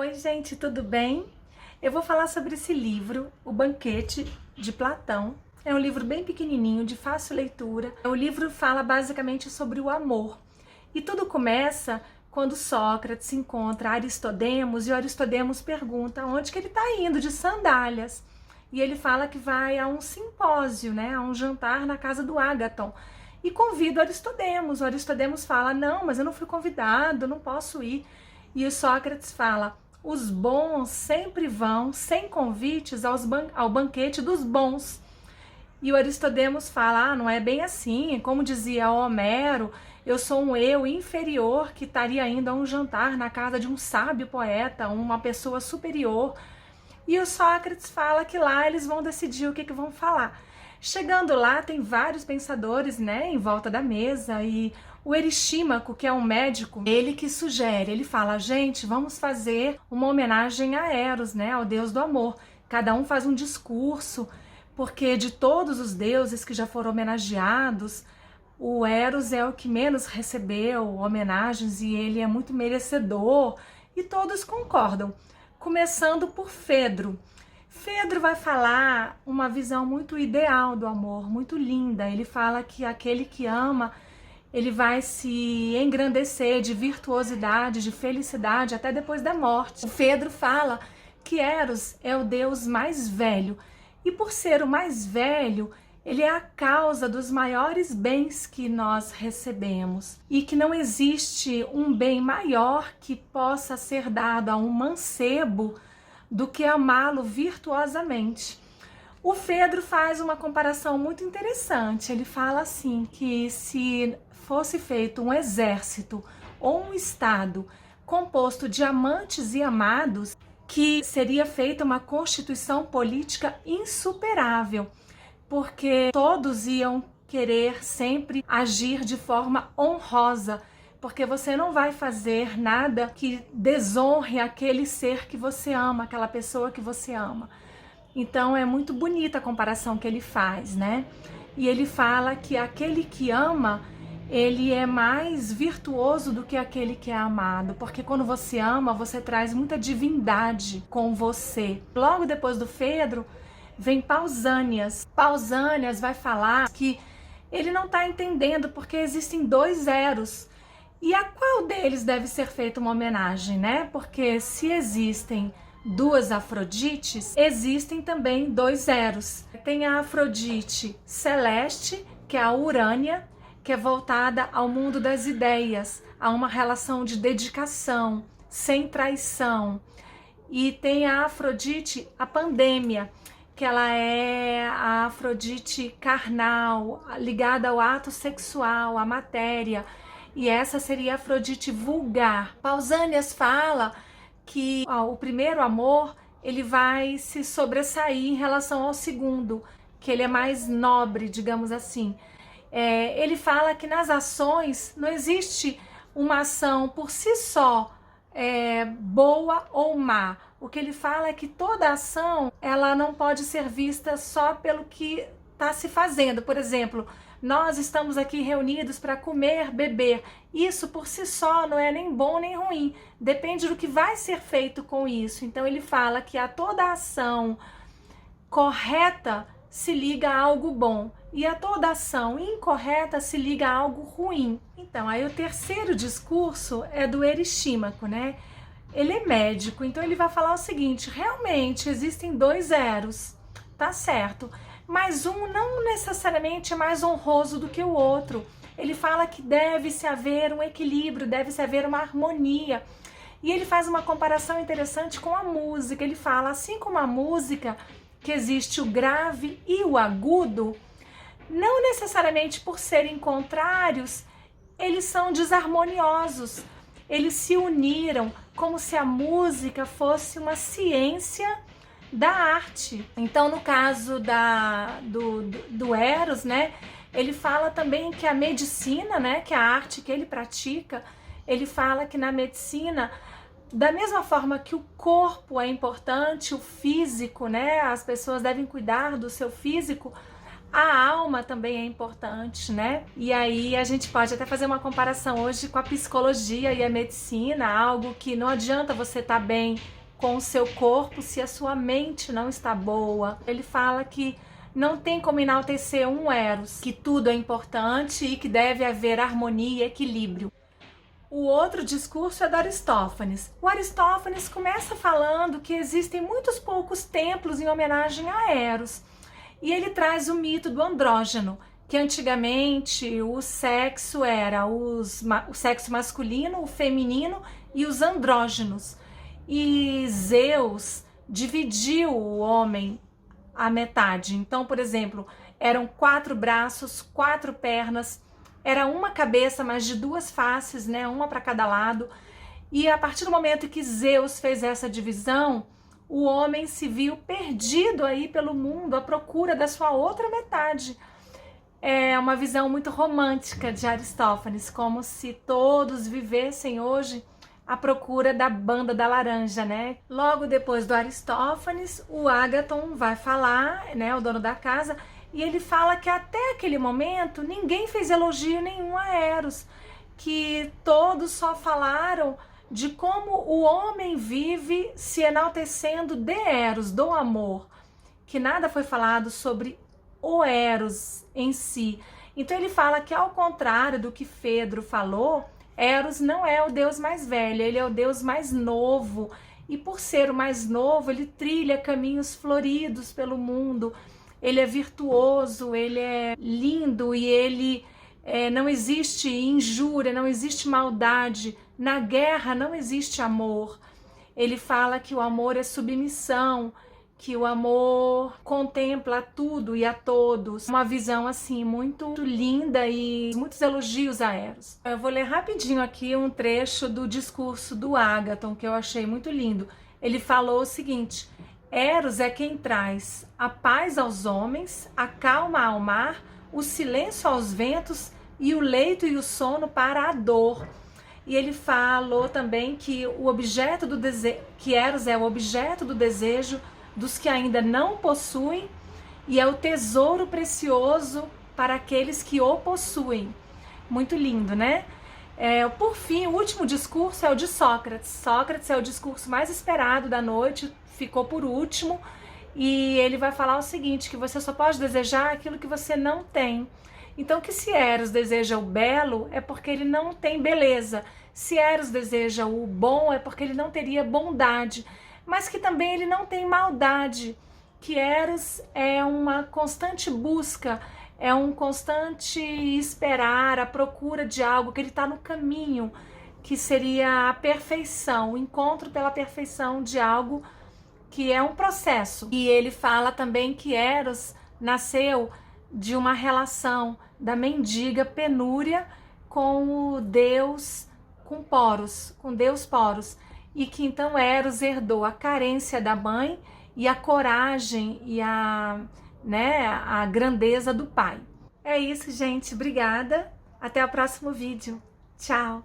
Oi, gente, tudo bem? Eu vou falar sobre esse livro, O Banquete, de Platão. É um livro bem pequenininho, de fácil leitura. O livro fala basicamente sobre o amor. E tudo começa quando Sócrates encontra Aristodemos e o Aristodemos pergunta onde que ele está indo de sandálias. E ele fala que vai a um simpósio, né, a um jantar na casa do Ágaton. E convida o Aristodemos. O Aristodemos fala, não, mas eu não fui convidado, não posso ir. E o Sócrates fala, os bons sempre vão sem convites ao banquete dos bons. E o Aristodemos fala, não é bem assim, como dizia Homero, eu sou um eu inferior que estaria indo a um jantar na casa de um sábio poeta, uma pessoa superior. E o Sócrates fala que lá eles vão decidir o que vão falar. Chegando lá, tem vários pensadores, né, em volta da mesa, e o Eristímaco, que é um médico, ele que sugere, ele fala, gente, vamos fazer uma homenagem a Eros, né, ao deus do amor. Cada um faz um discurso, porque de todos os deuses que já foram homenageados, o Eros é o que menos recebeu homenagens e ele é muito merecedor, e todos concordam. Começando por Fedro. Fedro vai falar uma visão muito ideal do amor, muito linda. Ele fala que aquele que ama, ele vai se engrandecer de virtuosidade, de felicidade até depois da morte. O Fedro fala que Eros é o deus mais velho e por ser o mais velho, ele é a causa dos maiores bens que nós recebemos e que não existe um bem maior que possa ser dado a um mancebo do que amá-lo virtuosamente. O Fedro faz uma comparação muito interessante. Ele fala assim que se fosse feito um exército ou um estado composto de amantes e amados, que seria feita uma constituição política insuperável, porque todos iam querer sempre agir de forma honrosa, porque você não vai fazer nada que desonre aquele ser que você ama, aquela pessoa que você ama. Então é muito bonita a comparação que ele faz, né? E ele fala que aquele que ama, ele é mais virtuoso do que aquele que é amado, porque quando você ama, você traz muita divindade com você. Logo depois do Fedro, vem Pausânias. Pausânias vai falar que ele não está entendendo porque existem dois Eros. E a qual deles deve ser feita uma homenagem, né? Porque se existem duas Afrodites, existem também dois Eros. Tem a Afrodite celeste, que é a Urânia, que é voltada ao mundo das ideias, a uma relação de dedicação, sem traição. E tem a Afrodite, a Pandêmia, que ela é a Afrodite carnal, ligada ao ato sexual, à matéria. E essa seria a Afrodite vulgar. Pausânias fala que o primeiro amor ele vai se sobressair em relação ao segundo, que ele é mais nobre, digamos assim. Ele fala que nas ações não existe uma ação por si só boa ou má. O que ele fala é que toda ação ela não pode ser vista só pelo que está se fazendo. Por exemplo, nós estamos aqui reunidos para comer, beber. Isso por si só não é nem bom nem ruim. Depende do que vai ser feito com isso. Então ele fala que a toda ação correta se liga a algo bom e a toda ação incorreta se liga a algo ruim. Então aí o terceiro discurso é do Eristímaco, né? Ele é médico, então ele vai falar o seguinte, realmente existem dois Eros, tá certo, mas um não necessariamente é mais honroso do que o outro. Ele fala que deve-se haver um equilíbrio, deve-se haver uma harmonia. E ele faz uma comparação interessante com a música. Ele fala, assim como a música, que existe o grave e o agudo, não necessariamente por serem contrários, eles são desarmoniosos. Eles se uniram como se a música fosse uma ciência da arte. Então, no caso do Eros, né, ele fala também que a medicina, né, que a arte que ele pratica, ele fala que na medicina, da mesma forma que o corpo é importante, o físico, né, as pessoas devem cuidar do seu físico, A alma também é importante, né? E aí a gente pode até fazer uma comparação hoje com a psicologia e a medicina, algo que não adianta você estar bem com o seu corpo se a sua mente não está boa. Ele fala que não tem como enaltecer um eros, que tudo é importante e que deve haver harmonia e equilíbrio. O outro discurso é do Aristófanes. O Aristófanes começa falando que existem muitos poucos templos em homenagem a Eros. E ele traz o mito do andrógeno, que antigamente o sexo era o sexo masculino, o feminino e os andrógenos. E Zeus dividiu o homem à metade. Então, por exemplo, eram 4 braços, 4 pernas, era uma cabeça, mas de 2 faces, né? Uma para cada lado. E a partir do momento que Zeus fez essa divisão, o homem se viu perdido aí pelo mundo à procura da sua outra metade. É uma visão muito romântica de Aristófanes, como se todos vivessem hoje à procura da banda da laranja, né? Logo depois do Aristófanes, o Ágaton vai falar, né, o dono da casa, e ele fala que até aquele momento ninguém fez elogio nenhum a Eros, que todos só falaram de como o homem vive se enaltecendo de Eros, do amor, que nada foi falado sobre o Eros em si. Então ele fala que, ao contrário do que Fedro falou, Eros não é o deus mais velho, ele é o deus mais novo, e por ser o mais novo, ele trilha caminhos floridos pelo mundo, ele é virtuoso, ele é lindo e ele não existe injúria, não existe maldade. Na guerra não existe amor. Ele fala que o amor é submissão, que o amor contempla tudo e a todos. Uma visão assim muito linda e muitos elogios a Eros. Eu vou ler rapidinho aqui um trecho do discurso do Ágaton, que eu achei muito lindo. Ele falou o seguinte: Eros é quem traz a paz aos homens, a calma ao mar, o silêncio aos ventos e o leito e o sono para a dor. E ele falou também que o objeto do que Eros é o objeto do desejo dos que ainda não possuem e é o tesouro precioso para aqueles que o possuem. Muito lindo, né? Por fim, o último discurso é o de Sócrates. Sócrates é o discurso mais esperado da noite, ficou por último, e ele vai falar o seguinte, que você só pode desejar aquilo que você não tem. Então, que se Eros deseja o belo, é porque ele não tem beleza. Se Eros deseja o bom, é porque ele não teria bondade. Mas que também ele não tem maldade. Que Eros é uma constante busca, é um constante esperar, a procura de algo, que ele está no caminho, que seria a perfeição, o encontro pela perfeição de algo que é um processo. E ele fala também que Eros nasceu de uma relação da mendiga Penúria com o Deus, com Deus Poros, e que então Eros herdou a carência da mãe e a coragem e a grandeza do pai. É isso, gente. Obrigada. Até o próximo vídeo. Tchau.